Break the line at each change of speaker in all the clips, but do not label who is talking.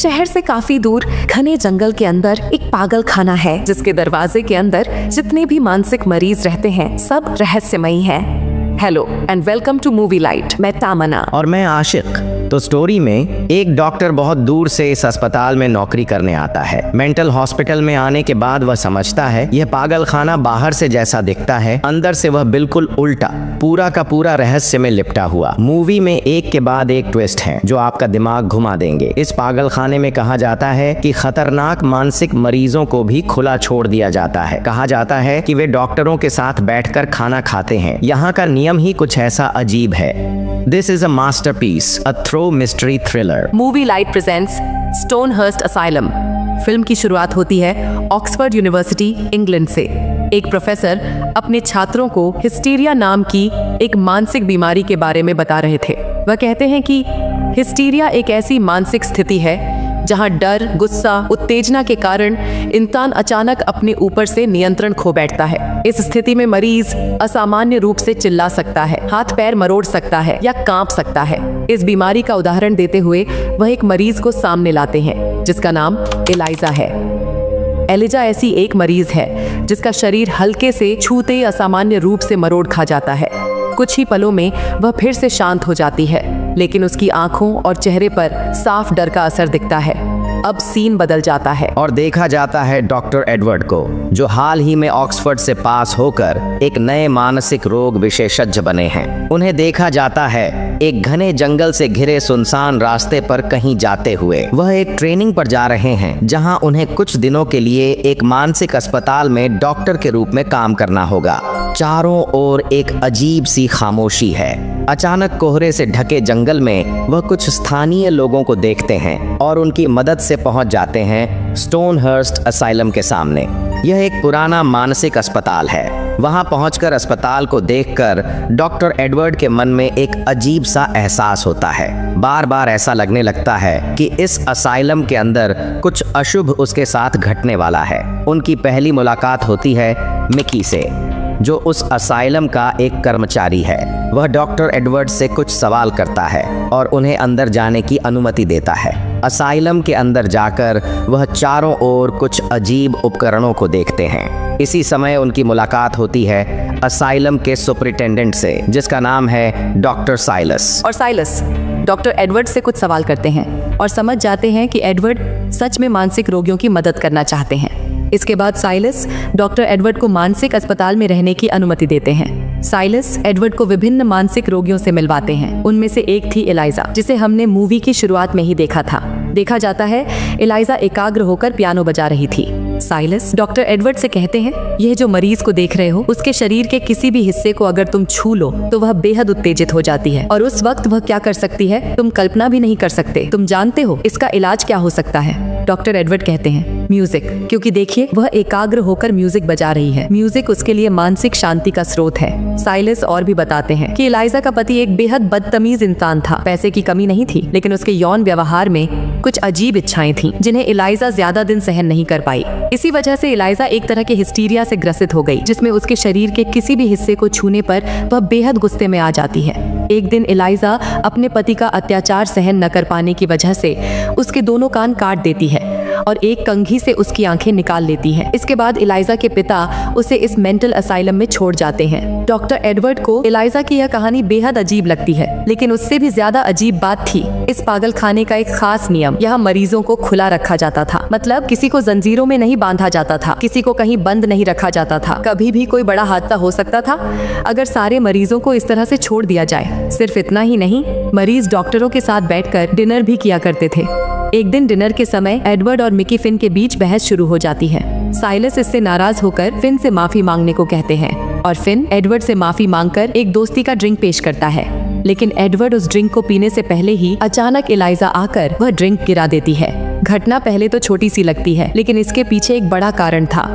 शहर से काफी दूर घने जंगल के अंदर एक पागल खाना है, जिसके दरवाजे के अंदर जितने भी मानसिक मरीज रहते हैं सब रहस्यमयी हैं। Hello and welcome to movie light. मैं तामन्ना
और मैं आशिक। तो स्टोरी में एक डॉक्टर बहुत दूर से इस अस्पताल में नौकरी करने आता है। मेंटल हॉस्पिटल में आने के बाद वह समझता है यह पागल खाना बाहर से जैसा दिखता है, अंदर से वह बिल्कुल उल्टा, पूरा का पूरा रहस्य में लिपटा हुआ। मूवी में एक के बाद एक ट्विस्ट हैं जो आपका दिमाग घुमा देंगे। इस पागल खाने में कहा जाता है कि खतरनाक मानसिक मरीजों को भी खुला छोड़ दिया जाता है। कहा जाता है कि वे डॉक्टरों के साथ बैठकर खाना खाते हैं। यहाँ का नियम ही कुछ ऐसा अजीब है। This is a masterpiece, a throw mystery thriller.
Movie light presents Stonehurst asylum. Film की शुरुआत होती है ऑक्सफोर्ड यूनिवर्सिटी इंग्लैंड से। एक प्रोफेसर अपने छात्रों को हिस्टीरिया नाम की एक मानसिक बीमारी के बारे में बता रहे थे। वह कहते हैं कि हिस्टीरिया एक ऐसी मानसिक स्थिति है जहां डर, गुस्सा, उत्तेजना के कारण इंसान अचानक अपने ऊपर से नियंत्रण खो बैठता है। इस स्थिति में मरीज असामान्य रूप से चिल्ला सकता है, हाथ पैर मरोड़ सकता है या कांप सकता है। इस बीमारी का उदाहरण देते हुए वह एक मरीज को सामने लाते हैं जिसका नाम एलाइजा है। एलिजा ऐसी एक मरीज है जिसका शरीर हल्के से छूते असामान्य रूप से मरोड़ खा जाता है। कुछ ही पलों में वह फिर से शांत हो जाती है, लेकिन उसकी आंखों और चेहरे पर साफ डर का असर दिखता है। अब सीन बदल जाता है
और देखा जाता है डॉक्टर एडवर्ड को, जो हाल ही में ऑक्सफोर्ड से पास होकर एक नए मानसिक रोग विशेषज्ञ बने हैं। उन्हें देखा जाता है एक घने जंगल से घिरे सुनसान रास्ते पर कहीं जाते हुए। वह एक ट्रेनिंग पर जा रहे हैं जहां उन्हें कुछ दिनों के लिए एक मानसिक अस्पताल में डॉक्टर के रूप में काम करना होगा। चारों ओर एक अजीब सी खामोशी है। अचानक कोहरे से ढके जंगल में वह कुछ स्थानीय लोगों को देखते हैं और उनकी मदद से पहुंच जाते हैं स्टोनहर्स्ट असाइलम के सामने। यह एक पुराना मानसिक अस्पताल है। वहां पहुंचकर अस्पताल को देखकर डॉक्टर एडवर्ड के मन में एक अजीब सा एहसास होता है। बार बार ऐसा लगने लगता है कि इस असाइलम के अंदर कुछ अशुभ उसके साथ घटने वाला है। उनकी पहली मुलाकात होती है मिकी से, जो उस असाइलम का एक कर्मचारी है। वह डॉक्टर एडवर्ड से कुछ सवाल करता है और उन्हें अंदर जाने की अनुमति देता है। असाइलम के अंदर जाकर वह चारों ओर कुछ अजीब उपकरणों को देखते हैं। इसी समय उनकी मुलाकात होती है असाइलम के सुपरिटेंडेंट से, जिसका नाम है डॉक्टर साइलस।
और साइलस डॉक्टर एडवर्ड से कुछ सवाल करते हैं और समझ जाते हैं कि एडवर्ड सच में मानसिक रोगियों की मदद करना चाहते हैं। इसके बाद साइलस डॉक्टर एडवर्ड को मानसिक अस्पताल में रहने की अनुमति देते हैं। साइलस एडवर्ड को विभिन्न मानसिक रोगियों से मिलवाते हैं। उनमें से एक थी एलाइजा, जिसे हमने मूवी की शुरुआत में ही देखा था। देखा जाता है एलाइजा एकाग्र होकर पियानो बजा रही थी। साइलस डॉक्टर एडवर्ड से कहते हैं, यह जो मरीज को देख रहे हो, उसके शरीर के किसी भी हिस्से को अगर तुम छू लो तो वह बेहद उत्तेजित हो जाती है और उस वक्त वह क्या कर सकती है तुम कल्पना भी नहीं कर सकते। तुम जानते हो इसका इलाज क्या हो सकता है? डॉक्टर एडवर्ड कहते हैं म्यूजिक, क्योंकि देखिए वह एकाग्र होकर म्यूजिक बजा रही है। म्यूजिक उसके लिए मानसिक शांति का स्रोत है। साइलस और भी बताते हैं कि एलाइजा का पति एक बेहद बदतमीज इंसान था। पैसे की कमी नहीं थी, लेकिन उसके यौन व्यवहार में कुछ अजीब इच्छाएं थीं, जिन्हें एलाइजा ज्यादा दिन सहन नहीं कर पाई। इसी वजह से एलाइजा एक तरह के हिस्टीरिया से ग्रसित हो गई, जिसमें उसके शरीर के किसी भी हिस्से को छूने पर वह बेहद गुस्से में आ जाती है। एक दिन एलाइजा अपने पति का अत्याचार सहन न कर पाने की वजह से उसके दोनों कान काट देती है और एक कंघी से उसकी आंखें निकाल लेती हैं। इसके बाद एलाइजा के पिता उसे इस मेंटल असाइलम में छोड़ जाते हैं। डॉक्टर एडवर्ड को एलाइजा की यह कहानी बेहद अजीब लगती है, लेकिन उससे भी ज्यादा अजीब बात थी इस पागल खाने का एक खास नियम। यहाँ मरीजों को खुला रखा जाता था, मतलब किसी को जंजीरों में नहीं बांधा जाता था, किसी को कहीं बंद नहीं रखा जाता था। कभी भी कोई बड़ा हादसा हो सकता था अगर सारे मरीजों को इस तरह से छोड़ दिया जाए। सिर्फ इतना ही नहीं, मरीज डॉक्टरों के साथ बैठकर डिनर भी किया करते थे। एक दिन डिनर के समय एडवर्ड और मिकी फिन के बीच बहस शुरू हो जाती है। साइलस इससे नाराज होकर फिन से माफी मांगने को कहते हैं और फिन एडवर्ड से माफी मांगकर एक दोस्ती का ड्रिंक पेश करता है। लेकिन एडवर्ड उस ड्रिंक को पीने से पहले ही अचानक एलाइजा आकर वह ड्रिंक गिरा देती है। घटना पहले तो छोटी सी लगती है, लेकिन इसके पीछे एक बड़ा कारण था।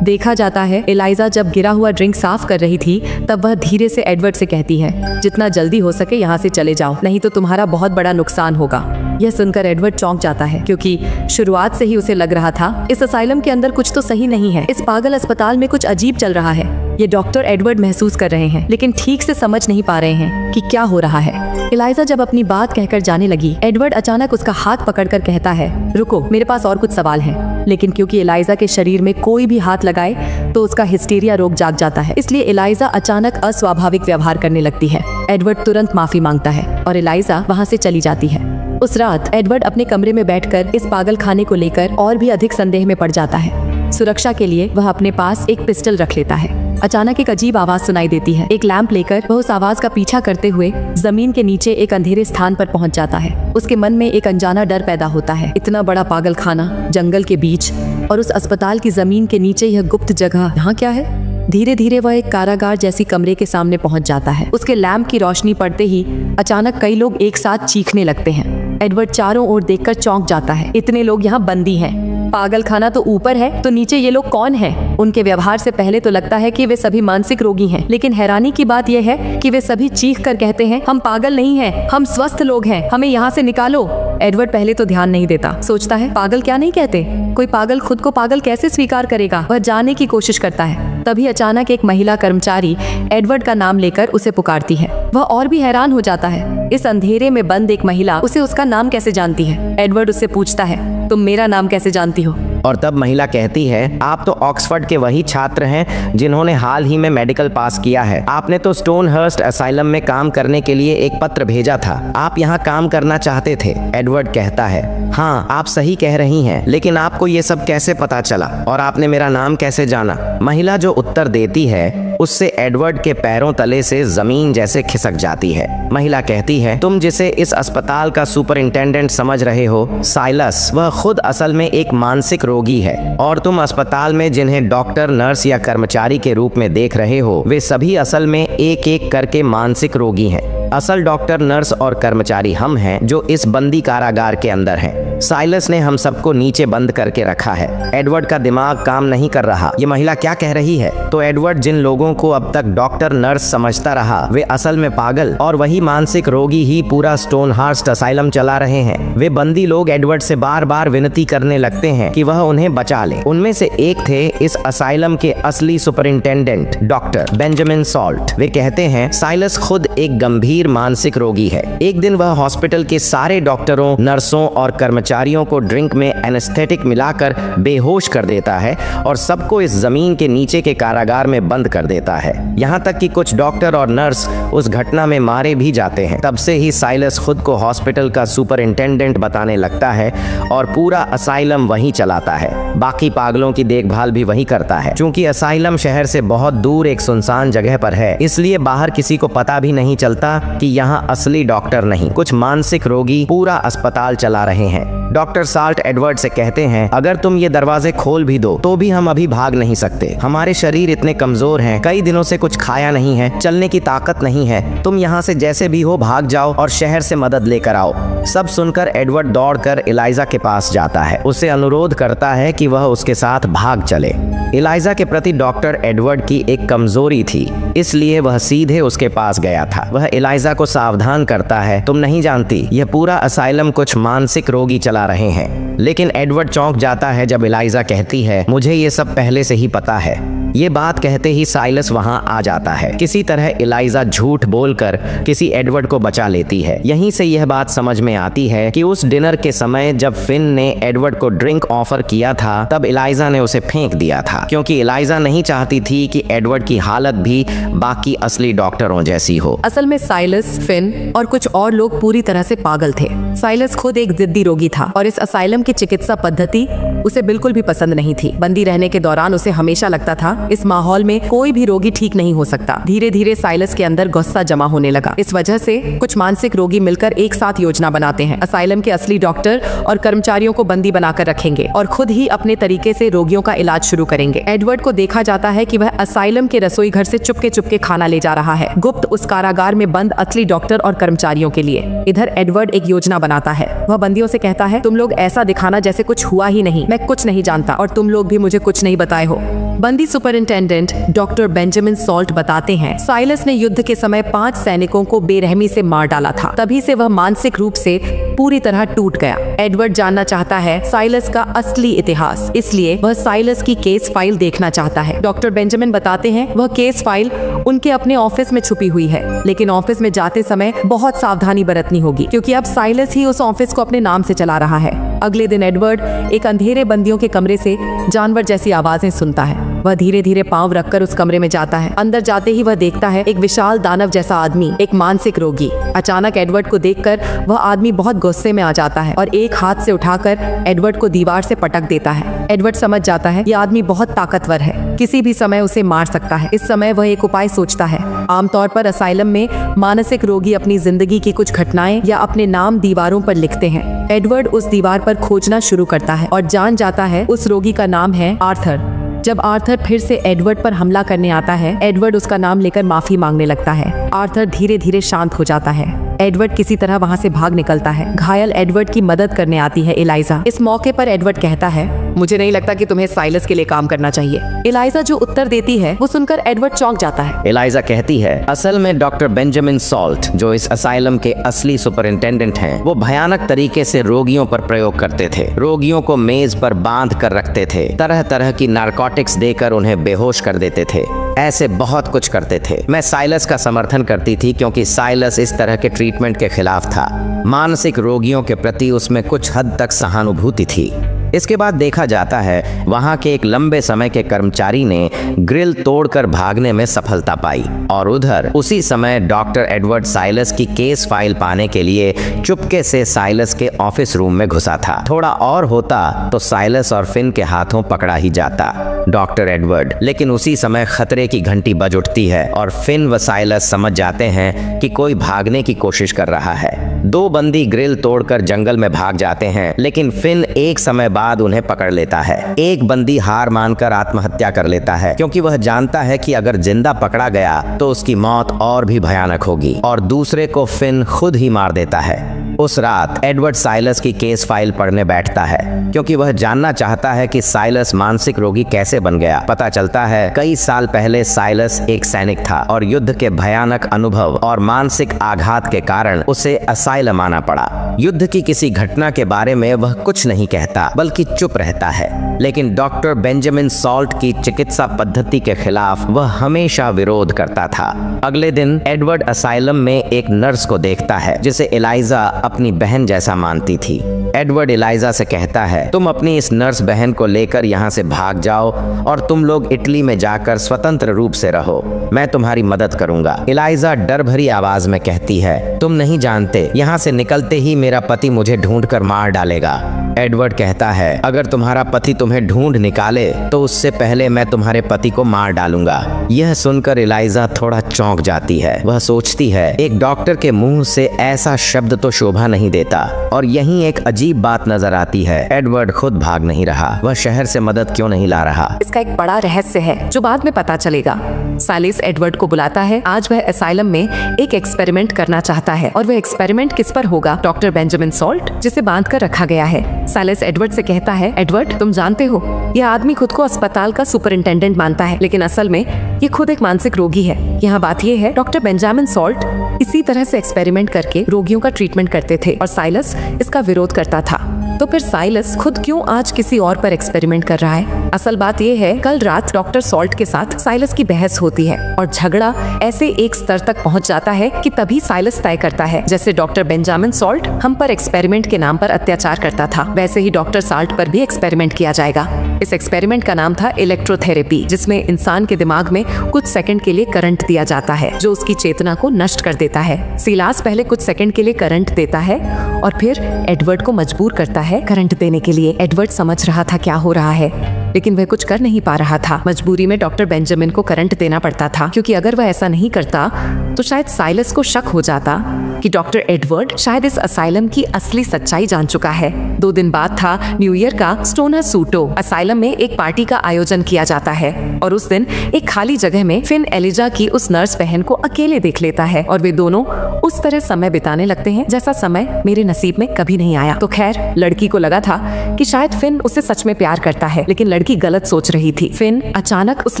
देखा जाता है एलाइजा जब गिरा हुआ ड्रिंक साफ कर रही थी तब वह धीरे से एडवर्ड से कहती है, जितना जल्दी हो सके यहाँ से चले जाओ, नहीं तो तुम्हारा बहुत बड़ा नुकसान होगा। यह सुनकर एडवर्ड चौंक जाता है, क्योंकि शुरुआत से ही उसे लग रहा था इस असाइलम के अंदर कुछ तो सही नहीं है। इस पागल अस्पताल में कुछ अजीब चल रहा है। ये डॉक्टर एडवर्ड महसूस कर रहे हैं, लेकिन ठीक से समझ नहीं पा रहे हैं कि क्या हो रहा है। एलाइजा जब अपनी बात कहकर जाने लगी, एडवर्ड अचानक उसका हाथ पकड़कर कहता है, रुको, मेरे पास और कुछ सवाल हैं। लेकिन क्योंकि एलाइजा के शरीर में कोई भी हाथ लगाए तो उसका हिस्टीरिया रोग जाग जाता है, इसलिए एलाइजा अचानक अस्वाभाविक व्यवहार करने लगती है। एडवर्ड तुरंत माफी मांगता है और एलाइजा वहाँ से चली जाती है। उस रात एडवर्ड अपने कमरे में बैठकर इस पागल खाने को लेकर और भी अधिक संदेह में पड़ जाता है। सुरक्षा के लिए वह अपने पास एक पिस्टल रख लेता है। अचानक एक अजीब आवाज सुनाई देती है। एक लैंप लेकर वह उस आवाज का पीछा करते हुए जमीन के नीचे एक अंधेरे स्थान पर पहुंच जाता है। उसके मन में एक अनजाना डर पैदा होता है। इतना बड़ा पागल खाना जंगल के बीच और उस अस्पताल की जमीन के नीचे यह गुप्त जगह, यहाँ क्या है? धीरे धीरे वह एक कारागार जैसी कमरे के सामने पहुंच जाता है। उसके लैंप की रोशनी पड़ते ही अचानक कई लोग एक साथ चीखने लगते हैं। एडवर्ड चारों ओर देखकर चौंक जाता है। इतने लोग यहाँ बंदी हैं। पागल खाना तो ऊपर है, तो नीचे ये लोग कौन हैं? उनके व्यवहार से पहले तो लगता है कि वे सभी मानसिक रोगी हैं, लेकिन हैरानी की बात यह है कि वे सभी चीख कर कहते हैं, हम पागल नहीं हैं, हम स्वस्थ लोग हैं, हमें यहाँ से निकालो। एडवर्ड पहले तो ध्यान नहीं देता, सोचता है पागल क्या नहीं कहते, कोई पागल खुद को पागल कैसे स्वीकार करेगा। वह जानने की कोशिश करता है। तभी अचानक एक महिला कर्मचारी एडवर्ड का नाम लेकर उसे पुकारती है। वह और भी हैरान हो जाता है। इस अंधेरे में बंद एक महिला उसे उसका नाम कैसे जानती है। एडवर्ड उससे पूछता है, तुम मेरा नाम कैसे जानती हो?
और तब महिला कहती है, आप तो ऑक्सफोर्ड के वही छात्र हैं जिन्होंने हाल ही में मेडिकल पास किया है। आपने तो स्टोनहर्स्ट असाइलम में काम करने के लिए एक पत्र भेजा था। आप यहाँ काम करना चाहते थे। एडवर्ड कहता है, हाँ आप सही कह रही हैं, लेकिन आपको ये सब कैसे पता चला और आपने मेरा नाम कैसे जाना? महिला जो उत्तर देती है उससे एडवर्ड के पैरों तले से जमीन जैसे खिसक जाती है। महिला कहती है, तुम जिसे इस अस्पताल का सुपरिंटेंडेंट समझ रहे हो, साइलस, वह खुद असल में एक मानसिक रोगी है। और तुम अस्पताल में जिन्हें डॉक्टर, नर्स या कर्मचारी के रूप में देख रहे हो, वे सभी असल में एक एक करके मानसिक रोगी हैं। असल डॉक्टर, नर्स और कर्मचारी हम हैं जो इस बंदी कारागार के अंदर हैं। साइलस ने हम सबको नीचे बंद करके रखा है। एडवर्ड का दिमाग काम नहीं कर रहा। ये महिला क्या कह रही है? तो एडवर्ड जिन लोगों को अब तक डॉक्टर, नर्स समझता रहा, वे असल में पागल और वही मानसिक रोगी ही पूरा स्टोनहर्स्ट असाइलम चला रहे हैं। वे बंदी लोग एडवर्ड से बार बार विनती करने लगते हैं कि वह उन्हें बचा ले। उनमें से एक थे इस असाइलम के असली सुपरिंटेंडेंट डॉक्टर बेंजामिन सॉल्ट। वे कहते हैं साइलस खुद एक गंभीर मानसिक रोगी है। एक दिन वह हॉस्पिटल के सारे डॉक्टरों, नर्सों और कर्मचारियों को ड्रिंक में एनेस्थेटिक मिलाकर बेहोश कर देता है और सबको इस जमीन के नीचे के कारागार में बंद कर देता है। यहाँ तक कि कुछ डॉक्टर और नर्स उस घटना में मारे भी जाते हैं। तब से ही साइलस खुद को हॉस्पिटल का सुपरिंटेंडेंट बताने लगता है और पूरा असाइलम वहीं चलाता है। बाकी पागलों की देखभाल भी वही करता है। चूंकि असाइलम शहर से बहुत दूर एक सुनसान जगह पर है, इसलिए बाहर किसी को पता भी नहीं चलता कि यहाँ असली डॉक्टर नहीं, कुछ मानसिक रोगी पूरा अस्पताल चला रहे हैं। डॉक्टर साल्ट एडवर्ड से कहते हैं, अगर तुम ये दरवाजे खोल भी दो तो भी हम अभी भाग नहीं सकते। हमारे शरीर इतने कमजोर हैं, कई दिनों से कुछ खाया नहीं है, चलने की ताकत नहीं है। तुम यहाँ से जैसे भी हो भाग जाओ और शहर से मदद लेकर आओ। सब सुनकर एडवर्ड दौड़कर एलाइजा के पास जाता है। उसे अनुरोध करता है कि वह उसके साथ भाग चले। एलाइजा के प्रति डॉक्टर एडवर्ड की एक कमजोरी थी, इसलिए वह सीधे उसके पास गया था। वह एलाइजा को सावधान करता है, तुम नहीं जानती, यह पूरा असाइलम कुछ मानसिक रोगी चला रहे हैं। लेकिन एडवर्ड चौंक जाता है जब एलाइजा कहती है, मुझे ये सब पहले से ही पता है। ये बात कहते ही साइलस वहां आ जाता है। किसी तरह एलाइजा झूठ बोलकर किसी एडवर्ड को बचा लेती है। यहीं से यह बात समझ में आती है कि उस डिनर के समय जब फिन ने एडवर्ड को ड्रिंक ऑफर किया था, तब एलाइजा ने उसे फेंक दिया था, क्योंकि एलाइजा नहीं चाहती थी कि एडवर्ड की हालत भी बाकी असली डॉक्टरों जैसी हो।
असल में साइलस, फिन और कुछ और लोग पूरी तरह से पागल थे। साइलस खुद एक जिद्दी रोगी था और इस असाइलम की चिकित्सा पद्धति उसे बिल्कुल भी पसंद नहीं थी। बंदी रहने के दौरान उसे हमेशा लगता था इस माहौल में कोई भी रोगी ठीक नहीं हो सकता। धीरे धीरे साइलस के अंदर गुस्सा जमा होने लगा। इस वजह से कुछ मानसिक रोगी मिलकर एक साथ योजना बनाते हैं। असाइलम के असली डॉक्टर और कर्मचारियों को बंदी बनाकर रखेंगे और खुद ही अपने तरीके से रोगियों का इलाज शुरू करेंगे। एडवर्ड को देखा जाता है कि वह असाइलम के रसोई घर से चुपके चुपके खाना ले जा रहा है, गुप्त उस कारागार में बंद असली डॉक्टर और कर्मचारियों के लिए। इधर एडवर्ड एक योजना बनाता है। वह बंदियों से कहता है, तुम लोग ऐसा दिखाना जैसे कुछ हुआ ही नहीं, मैं कुछ नहीं जानता और तुम लोग भी मुझे कुछ नहीं बताए हो। बंदी सुपरिंटेंडेंट डॉक्टर बेंजामिन सॉल्ट बताते हैं, साइलस ने युद्ध के समय 5 सैनिकों को बेरहमी से मार डाला था। तभी से वह मानसिक रूप से पूरी तरह टूट गया। एडवर्ड जानना चाहता है साइलस का असली इतिहास, इसलिए वह साइलस की केस फाइल देखना चाहता है। डॉक्टर बेंजामिन बताते हैं वह केस फाइल उनके अपने ऑफिस में छुपी हुई है, लेकिन ऑफिस में जाते समय बहुत सावधानी बरतनी होगी क्योंकि अब साइलस ही उस ऑफिस को अपने नाम से चला रहा है। अगले दिन एडवर्ड एक अंधेरे बंदियों के कमरे से जानवर जैसी आवाजें सुनता है। वह धीरे धीरे पांव रखकर उस कमरे में जाता है। अंदर जाते ही वह देखता है एक विशाल दानव जैसा आदमी, एक मानसिक रोगी। अचानक एडवर्ड को देखकर वह आदमी बहुत गुस्से में आ जाता है और एक हाथ से उठाकर एडवर्ड को दीवार से पटक देता है। एडवर्ड समझ जाता है यह आदमी बहुत ताकतवर है, किसी भी समय उसे मार सकता है। इस समय वह एक उपाय सोचता है। आमतौर पर असाइलम में मानसिक रोगी अपनी जिंदगी की कुछ घटनाएं या अपने नाम दीवारों पर लिखते हैं। एडवर्ड उस दीवार पर खोजना शुरू करता है और जान जाता है उस रोगी का नाम है आर्थर। जब आर्थर फिर से एडवर्ड पर हमला करने आता है, एडवर्ड उसका नाम लेकर माफी मांगने लगता है। आर्थर धीरे धीरे शांत हो जाता है। एडवर्ड किसी तरह वहां से भाग निकलता है। घायल एडवर्ड की मदद करने आती है एलाइजा। इस मौके पर एडवर्ड कहता है, मुझे नहीं लगता कि तुम्हें साइलस के लिए काम करना चाहिए। एलाइजा जो उत्तर देती है वो सुनकर एडवर्ड चौंक जाता है।
एलाइजा कहती है, असल में डॉक्टर बेंजामिन सॉल्ट जो इस असाइलम के असली सुपरिंटेंडेंट हैं, वो भयानक तरीके से रोगियों पर प्रयोग करते थे। रोगियों को मेज पर बांध कर रखते थे, तरह तरह की नारकोटिक्स देकर उन्हें बेहोश कर देते थे। ऐसे बहुत कुछ करते थे। मैं साइलस का समर्थन करती थी क्योंकि साइलस इस तरह के ट्रीटमेंट के खिलाफ था। मानसिक रोगियों के प्रति उसमें कुछ हद तक सहानुभूति थी। इसके बाद देखा जाता है वहां के एक लंबे समय के कर्मचारी ने ग्रिल तोड़कर भागने में सफलता पाई और उधर उसी समय डॉक्टर एडवर्ड साइलस की केस फाइल पाने के लिए चुपके से साइलस के ऑफिस रूम में घुसा था। थोड़ा और होता तो साइलस और फिन के हाथों पकड़ा ही जाता डॉक्टर एडवर्ड। लेकिन उसी समय खतरे की घंटी बज उठती है और फिन व साइलस समझ जाते हैं कि कोई भागने की कोशिश कर रहा है। 2 बंदी ग्रिल तोड़कर जंगल में भाग जाते हैं, लेकिन फिन एक समय बाद उन्हें पकड़ लेता है। एक बंदी हार मानकर आत्महत्या कर लेता है क्योंकि वह जानता है कि अगर जिंदा पकड़ा गया तो उसकी मौत और भी भयानक होगी, और दूसरे को फिन खुद ही मार देता है। उस रात एडवर्ड साइलस की केस फाइल पढ़ने बैठता है क्योंकि वह जानना चाहता है कि साइलस मानसिक रोगी कैसे बन गया। पता चलता है कई साल पहले साइलस एक सैनिक था और युद्ध के भयानक अनुभव और मानसिक आघात के कारण उसे असाइलम आना पड़ा। युद्ध की किसी घटना के बारे में वह कुछ नहीं कहता बल्कि चुप रहता है, लेकिन डॉक्टर बेंजामिन सॉल्ट की चिकित्सा पद्धति के खिलाफ वह हमेशा विरोध करता था। अगले दिन एडवर्ड असाइलम में एक नर्स को देखता है जिसे एलाइजा अपनी बहन जैसा मानती थी। एडवर्ड एलाइजा से कहता है, तुम अपनी इस नर्स बहन को लेकर यहाँ से भाग जाओ और तुम लोग इटली में जाकर स्वतंत्र रूप से रहो, मैं तुम्हारी मदद करूंगा। एलाइजा डर भरी आवाज में कहती है, तुम नहीं जानते, यहाँ से निकलते ही मेरा पति मुझे ढूंढकर मार डालेगा। एडवर्ड कहता है, अगर तुम्हारा पति तुम्हें ढूंढ निकाले तो उससे पहले मैं तुम्हारे पति को मार डालूंगा। यह सुनकर एलाइजा थोड़ा चौंक जाती है। वह सोचती है एक डॉक्टर के मुंह से ऐसा शब्द तो शोभा नहीं देता, और यहीं एक अजीब बात नजर आती है, एडवर्ड खुद भाग नहीं रहा, वह शहर से मदद क्यों नहीं ला रहा।
इसका एक बड़ा रहस्य है जो बाद में पता चलेगा। साइलस एडवर्ड को बुलाता है। आज वह असाइलम में एक एक्सपेरिमेंट करना चाहता है और वह एक्सपेरिमेंट किस पर होगा? डॉक्टर बेंजामिन सॉल्ट जिसे बांध कर रखा गया है। साइलस एडवर्ड से कहता है, एडवर्ड तुम जानते हो यह आदमी खुद को अस्पताल का सुपरिंटेंडेंट मानता है, लेकिन असल में ये खुद एक मानसिक रोगी है। यहाँ बात यह है, डॉक्टर बेंजामिन सॉल्ट इसी तरह से एक्सपेरिमेंट करके रोगियों का ट्रीटमेंट करते थे और साइलस इसका विरोध करता था। तो फिर साइलस खुद क्यों आज किसी और पर एक्सपेरिमेंट कर रहा है? असल बात यह है, कल रात डॉक्टर सॉल्ट के साथ साइलस की बहस होती है और झगड़ा ऐसे एक स्तर तक पहुंच जाता है कि तभी साइलस तय करता है, जैसे डॉक्टर बेंजामिन सॉल्ट हम पर एक्सपेरिमेंट के नाम पर अत्याचार करता था, वैसे ही डॉक्टर सॉल्ट पर भी एक्सपेरिमेंट किया जाएगा। इस एक्सपेरिमेंट का नाम था इलेक्ट्रोथेरेपी, जिसमें इंसान के दिमाग में कुछ सेकंड के लिए करंट दिया जाता है जो उसकी चेतना को नष्ट कर देता है। सिलास पहले कुछ सेकंड के लिए करंट देता है और फिर एडवर्ड को मजबूर करता है करंट देने के लिए। एडवर्ड समझ रहा था क्या हो रहा है। लेकिन वह कुछ कर नहीं पा रहा था। मजबूरी में डॉक्टर बेंजामिन को करंट देना पड़ता था, क्योंकि अगर वह ऐसा नहीं करता तो शायद साइलस को शक हो जाता कि डॉक्टर एडवर्ड शायद इस असाइलम की असली सच्चाई जान चुका है। 2 दिन बाद था न्यू ईयर का। स्टोनर सूटो असाइलम में एक पार्टी का आयोजन किया जाता है और उस दिन एक खाली जगह में फिन एलिजा की उस नर्स बहन को अकेले देख लेता है और वे दोनों उस तरह समय बिताने लगते हैं जैसा समय मेरे नसीब में कभी नहीं आया। तो खैर, लड़की को लगा था कि शायद फिन उसे सच में प्यार करता है, लेकिन लड़की गलत सोच रही थी। फिन अचानक उस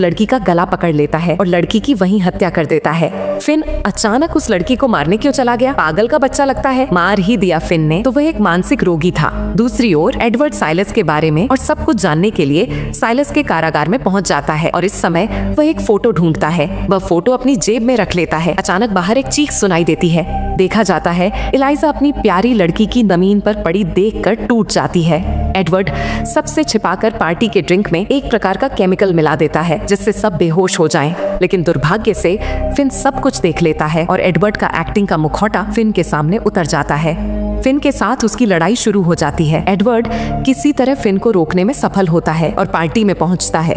लड़की का गला पकड़ लेता है और लड़की की वहीं हत्या कर देता है। फिन अचानक उस लड़की को मारने क्यों चला गया? पागल का बच्चा लगता है, मार ही दिया फिन ने। तो वह एक मानसिक रोगी था। दूसरी ओर एडवर्ड साइलस के बारे में और सब कुछ जानने के लिए साइलस के कारागार में पहुंच जाता है और इस समय वह एक फोटो ढूंढता है। वह फोटो अपनी जेब में रख लेता है। अचानक बाहर एक चीख सुनाई देती है। देखा जाता है एलाइजा अपनी प्यारी लड़की की जमीन पर पड़ी देखकर टूट जाती है। एडवर्ड सबसे छिपाकर पार्टी के ड्रिंक में एक प्रकार का केमिकल मिला देता है जिससे सब बेहोश हो जाएं। लेकिन दुर्भाग्य से फिन सब कुछ देख लेता है और एडवर्ड का एक्टिंग का मुखौटा फिन के सामने उतर जाता है। फिन के साथ उसकी लड़ाई शुरू हो जाती है। एडवर्ड किसी तरह फिन को रोकने में सफल होता है और पार्टी में पहुंचता है।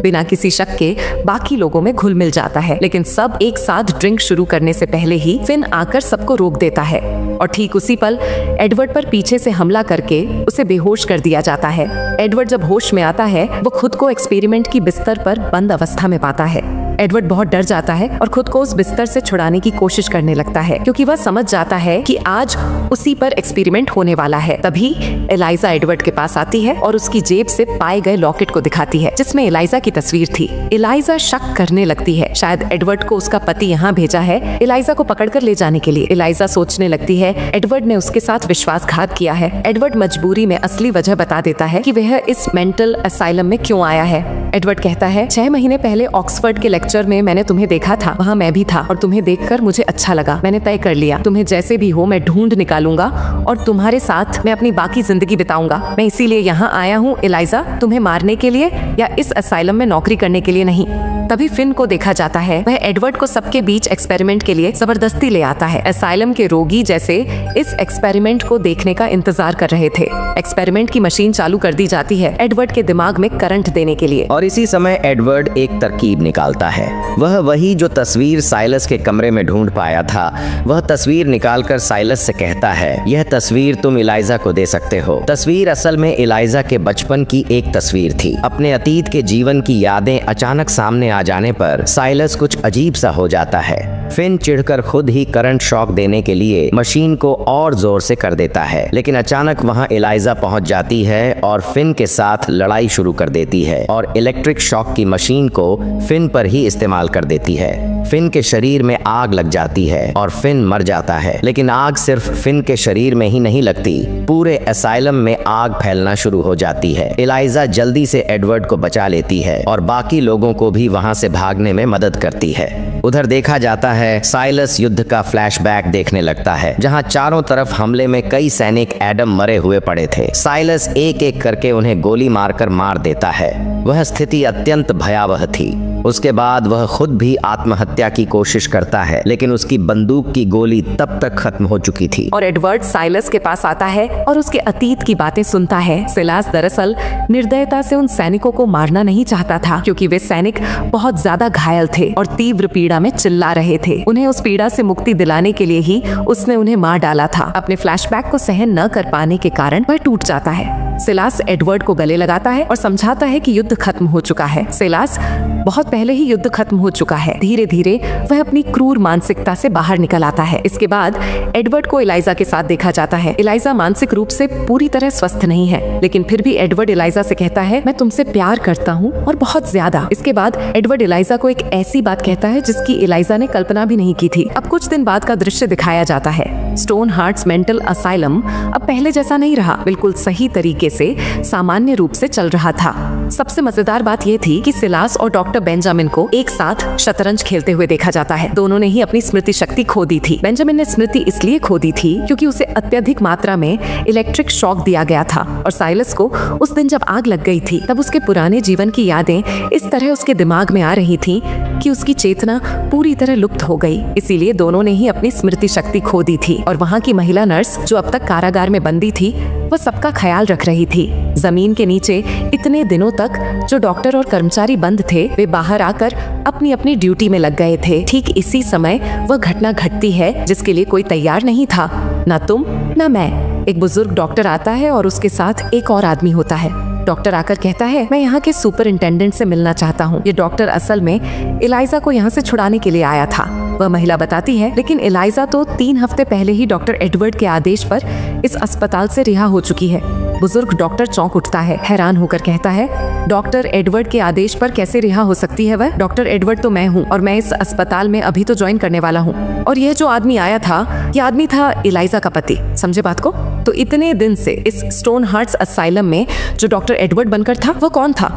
बिना किसी शक के बाकी लोगों में घुल मिल जाता है, लेकिन सब एक साथ ड्रिंक शुरू करने से पहले ही फिन आकर सबको रोक देता है और ठीक उसी पल एडवर्ड पर पीछे से हमला करके उसे बेहोश कर दिया जाता है। एडवर्ड जब होश में आता है वो खुद को एक्सपेरिमेंट की बिस्तर पर बंद अवस्था में पाता है। एडवर्ड बहुत डर जाता है और खुद को उस बिस्तर से छुड़ाने की कोशिश करने लगता है, क्योंकि वह समझ जाता है कि आज उसी पर एक्सपेरिमेंट होने वाला है। तभी एलाइजा एडवर्ड के पास आती है और उसकी जेब से पाए गए लॉकेट को दिखाती है जिसमें एलाइजा की तस्वीर थी। एलाइजा शक करने लगती है, शायद एडवर्ड को उसका पति यहाँ भेजा है एलाइजा को पकड़कर ले जाने के लिए। एलाइजा सोचने लगती है एडवर्ड ने उसके साथ विश्वासघात किया है। एडवर्ड मजबूरी में असली वजह बता देता है कि वह इस मेंटल असाइलम में क्यों आया है। एडवर्ड कहता है 6 महीने पहले ऑक्सफोर्ड के लेक्चर में मैंने तुम्हें देखा था, वहाँ मैं भी था और तुम्हें देखकर मुझे अच्छा लगा। मैंने तय कर लिया तुम्हें जैसे भी हो मैं ढूंढ निकालूंगा और तुम्हारे साथ मैं अपनी बाकी जिंदगी बिताऊंगा। मैं इसीलिए यहाँ आया हूँ एलाइजा, तुम्हें मारने के लिए या इस असाइलम में नौकरी करने के लिए नहीं। तभी फिन को देखा जाता है। वह एडवर्ड को सबके बीच एक्सपेरिमेंट के लिए जबरदस्ती ले आता है। असाइलम के रोगी जैसे इस एक्सपेरिमेंट को देखने का इंतजार कर रहे थे। एक्सपेरिमेंट की मशीन चालू कर दी जाती है एडवर्ड के दिमाग में करंट देने के लिए।
और इसी समय एडवर्ड एक तरकीब निकालता है। वह वही जो तस्वीर साइलस के कमरे में ढूंढ पाया था, वह तस्वीर निकालकर साइलस से कहता है यह तस्वीर तुम एलाइजा को दे सकते हो। तस्वीर असल में एलाइजा के बचपन की एक तस्वीर थी। अपने अतीत के जीवन की यादें अचानक सामने आ जाने पर साइलस कुछ अजीब सा हो जाता है। फिन चिढ़कर खुद ही करंट शॉक देने के लिए मशीन को और जोर से कर देता है, लेकिन अचानक वहां एलाइजा पहुंच जाती है और फिन के साथ लड़ाई शुरू कर देती है और इलेक्ट्रिक शॉक की मशीन को फिन पर ही इस्तेमाल कर देती है। फिन के शरीर में आग लग जाती है और फिन मर जाता है, लेकिन आग सिर्फ फिन के शरीर में ही नहीं लगती, पूरे असाइलम में आग फैलना शुरू हो जाती है। एलाइजा जल्दी से एडवर्ड को बचा लेती है और बाकी लोगों को भी वहां से भागने में मदद करती है। उधर देखा जाता है साइलस युद्ध का फ्लैशबैक देखने लगता है, जहां चारों तरफ हमले में कई सैनिक एडम मरे हुए पड़े थे। साइलस एक एक करके उन्हें गोली मारकर मार देता है। वह स्थिति अत्यंत भयावह थी। उसके बाद वह खुद भी आत्महत्या की कोशिश करता है, लेकिन उसकी बंदूक की गोली तब तक खत्म हो चुकी थी।
और एडवर्ड साइलस के पास आता है और उसके अतीत की बातें सुनता है। सिलास दरअसल निर्दयता से उन सैनिकों को मारना नहीं चाहता था, क्योंकि वे सैनिक बहुत ज्यादा घायल थे और तीव्र पीड़ा में चिल्ला रहे थे। उन्हें उस पीड़ा से मुक्ति दिलाने के लिए ही उसने उन्हें मार डाला था। अपने फ्लैशबैक को सहन न कर पाने के कारण वह टूट जाता है। सिलास एडवर्ड को गले लगाता है और समझाता है कि युद्ध खत्म हो चुका है। सिलास बहुत पहले ही युद्ध खत्म हो चुका है। धीरे धीरे वह अपनी क्रूर मानसिकता से बाहर निकल आता है। इसके बाद एडवर्ड को एलाइजा के साथ देखा जाता है। एलाइजा मानसिक रूप से पूरी तरह स्वस्थ नहीं है, लेकिन फिर भी एडवर्ड एलाइजा से कहता है मैं तुमसे प्यार करता हूँ और बहुत ज्यादा। इसके बाद एडवर्ड एलाइजा को एक ऐसी बात कहता है जिसकी एलाइजा ने कल्पना भी नहीं की थी। अब कुछ दिन बाद का दृश्य दिखाया जाता है। स्टोन हार्ट्स मेंटल असाइलम अब पहले जैसा नहीं रहा, बिल्कुल सही तरीके से सामान्य रूप से चल रहा था। सबसे मजेदार बात यह थी कि सिलास और डॉक्टर बेंजामिन को एक साथ शतरंज खेलते हुए देखा जाता है। दोनों ने ही अपनी स्मृति शक्ति खो दी थी। बेंजामिन ने स्मृति इसलिए खो दी थी क्योंकि उसे अत्यधिक मात्रा में इलेक्ट्रिक शॉक दिया गया था, और साइलस को उस दिन जब आग लग गई थी तब उसके पुराने जीवन की यादें इस तरह उसके दिमाग में आ रही थी कि उसकी चेतना पूरी तरह लुप्त हो गई। इसीलिए दोनों ने ही अपनी स्मृति शक्ति खो दी थी। और वहाँ की महिला नर्स जो अब तक कारागार में बंदी थी, वह सबका ख्याल रख रही थी। जमीन के नीचे इतने दिनों तक जो डॉक्टर और कर्मचारी बंद थे, वे बाहर आकर अपनी अपनी ड्यूटी में लग गए थे। ठीक इसी समय वह घटना घटती है जिसके लिए कोई तैयार नहीं था, ना तुम ना मैं। एक बुजुर्ग डॉक्टर आता है और उसके साथ एक और आदमी होता है। डॉक्टर आकर कहता है, मैं यहाँ के सुपरिंटेंडेंट से मिलना चाहता हूँ। ये डॉक्टर असल में एलाइजा को यहाँ से छुड़ाने के लिए आया था। वह महिला बताती है, लेकिन एलाइजा तो 3 हफ्ते पहले ही डॉक्टर एडवर्ड के आदेश पर इस अस्पताल से रिहा हो चुकी है। बुजुर्ग डॉक्टर चौंक उठता है, हैरान होकर कहता है, डॉक्टर एडवर्ड के आदेश पर कैसे रिहा हो सकती है वह? डॉक्टर एडवर्ड तो मैं हूँ और मैं इस अस्पताल में अभी तो ज्वाइन करने वाला हूँ। और यह जो आदमी आया था, यह आदमी था एलाइजा का पति। समझे बात को? तो इतने दिन से इस स्टोन हार्ट्स असाइलम में जो डॉक्टर एडवर्ड बनकर था, वह कौन था?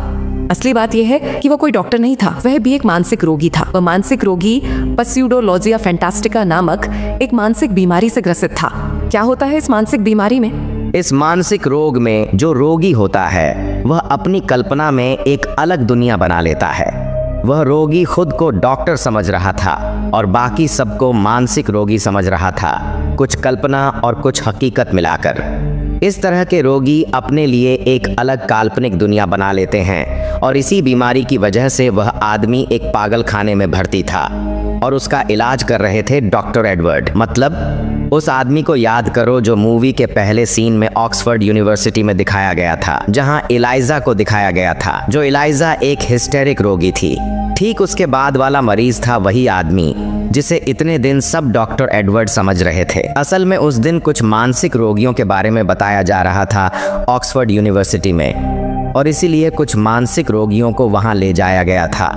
असली बात यह है कि वह कोई डॉक्टर नहीं था, वह भी एक मानसिक रोगी था। वह मानसिक रोगी पस्यूडोलॉजिया फैंटास्टिका नामक एक मानसिक बीमारी से ग्रसित था। क्या होता है इस मानसिक बीमारी में?
इस मानसिक रोग में जो रोगी होता है वह अपनी कल्पना में एक अलग दुनिया बना लेता है। वह रोगी खुद को डॉक्टर समझ रहा था और बाकी सबको मानसिक रोगी समझ रहा था, कुछ कल्पना और कुछ हकीकत मिलाकर। इस तरह के रोगी अपने लिए एक अलग काल्पनिक दुनिया बना लेते हैं और इसी बीमारी की वजह से वह आदमी एक पागल खाने में भर्ती था और उसका इलाज कर रहे थे डॉक्टर एडवर्ड। मतलब उस आदमी को याद करो जो मूवी के पहले सीन में ऑक्सफोर्ड यूनिवर्सिटी में दिखाया गया था, जहां एलाइजा को दिखाया गया था। जो एलाइजा एक हिस्टेरिक रोगी थी, ठीक उसके बाद वाला मरीज था वही आदमी जिसे इतने दिन सब डॉक्टर एडवर्ड समझ रहे थे। असल में उस दिन कुछ मानसिक रोगियों के बारे में बताया जा रहा था ऑक्सफोर्ड यूनिवर्सिटी में, और इसीलिए कुछ मानसिक रोगियों को वहां ले जाया गया था,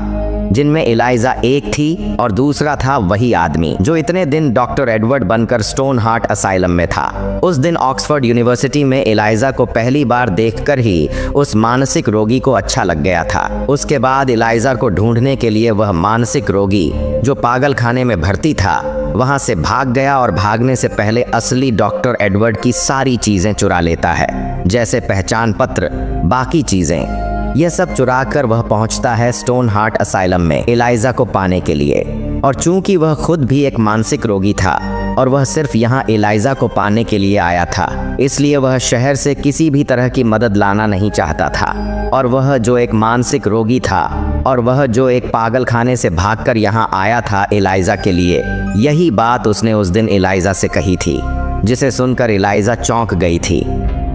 जिनमें एलाइजा एक थी और दूसरा था वही आदमी जो इतने दिन डॉक्टर एडवर्ड बनकर स्टोन हार्ट असाइलम में था। उस दिन ऑक्सफोर्ड यूनिवर्सिटी में एलाइजा को पहली बार देखकर ही उस मानसिक रोगी को अच्छा लग गया था। उसके बाद एलाइजा को ढूंढने के लिए वह मानसिक रोगी जो पागल खाने में भर्ती था वहां से भाग गया और भागने से पहले असली डॉक्टर एडवर्ड की सारी चीजें चुरा लेता है, जैसे पहचान पत्र, बाकी चीजें। यह सब चुरा कर वह पहुंचता है स्टोन हार्ट असाइलम में एलाइजा को पाने के लिए। और चूंकि वह खुद भी एक मानसिक रोगी था और वह सिर्फ यहाँ एलाइजा को पाने के लिए आया था, इसलिए वह शहर से किसी भी तरह की मदद लाना नहीं चाहता था। और वह जो एक मानसिक रोगी था और वह जो एक पागल खाने से भागकर यहाँ आया था एलाइजा के लिए, यही बात उसने उस दिन एलाइजा से कही थी, जिसे सुनकर एलाइजा चौंक गई थी।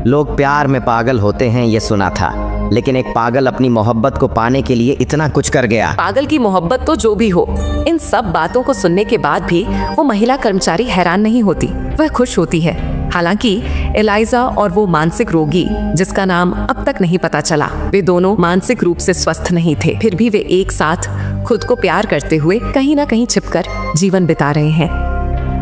लोग प्यार में पागल होते हैं ये सुना था, लेकिन एक पागल अपनी मोहब्बत को पाने के लिए इतना कुछ कर गया।
पागल की मोहब्बत तो जो भी हो, इन सब बातों को सुनने के बाद भी वो महिला कर्मचारी हैरान नहीं होती, वह खुश होती है। हालांकि एलाइजा और वो मानसिक रोगी जिसका नाम अब तक नहीं पता चला, वे दोनों मानसिक रूप से स्वस्थ नहीं थे, फिर भी वे एक साथ खुद को प्यार करते हुए कहीं ना कहीं छिपकर जीवन बिता रहे हैं।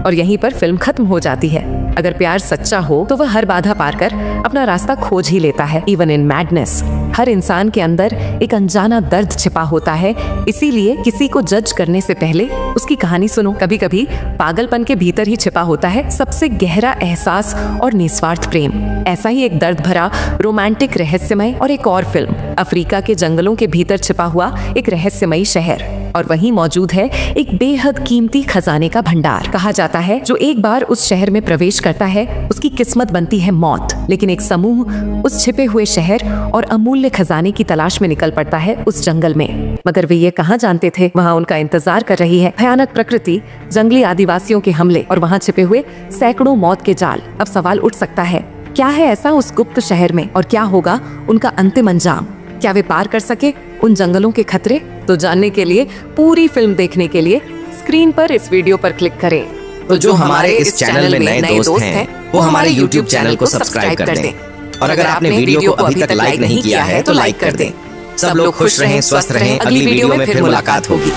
और यहीं पर फिल्म खत्म हो जाती है। अगर प्यार सच्चा हो तो वह हर बाधा पार कर अपना रास्ता खोज ही लेता है। इवन इन मैडनेस, हर इंसान के अंदर एक अनजाना दर्द छिपा होता है, इसीलिए किसी को जज करने से पहले उसकी कहानी सुनो। कभी कभी पागलपन के भीतर ही छिपा होता है सबसे गहरा एहसास और निस्वार्थ प्रेम। ऐसा ही एक दर्द भरा रोमांटिक रहस्यमय और एक और फिल्म, अफ्रीका के जंगलों के भीतर छिपा हुआ एक रहस्यमयी शहर, और वहीं मौजूद है एक बेहद कीमती खजाने का भंडार। कहा जाता है जो एक बार उस शहर में प्रवेश करता है उसकी किस्मत बनती है मौत, लेकिन एक समूह उस छिपे हुए शहर और अमूल्य खजाने की तलाश में निकल पड़ता है उस जंगल में। मगर वे ये कहाँ जानते थे, वहाँ उनका इंतजार कर रही है भयानक प्रकृति, जंगली आदिवासियों के हमले और वहाँ छिपे हुए सैकड़ों मौत के जाल। अब सवाल उठ सकता है, क्या है ऐसा उस गुप्त शहर में और क्या होगा उनका अंतिम अंजाम? क्या वे पार कर सके उन जंगलों के खतरे? तो जानने के लिए, पूरी फिल्म देखने के लिए स्क्रीन पर इस वीडियो पर क्लिक करें।
तो जो हमारे इस चैनल में नए दोस्त हैं, वो हमारे YouTube चैनल को सब्सक्राइब कर दें। और अगर आपने वीडियो को अभी तक लाइक नहीं किया है तो लाइक कर दें। सब लोग खुश रहें, स्वस्थ रहें। अगली वीडियो में फिर मुलाकात होगी।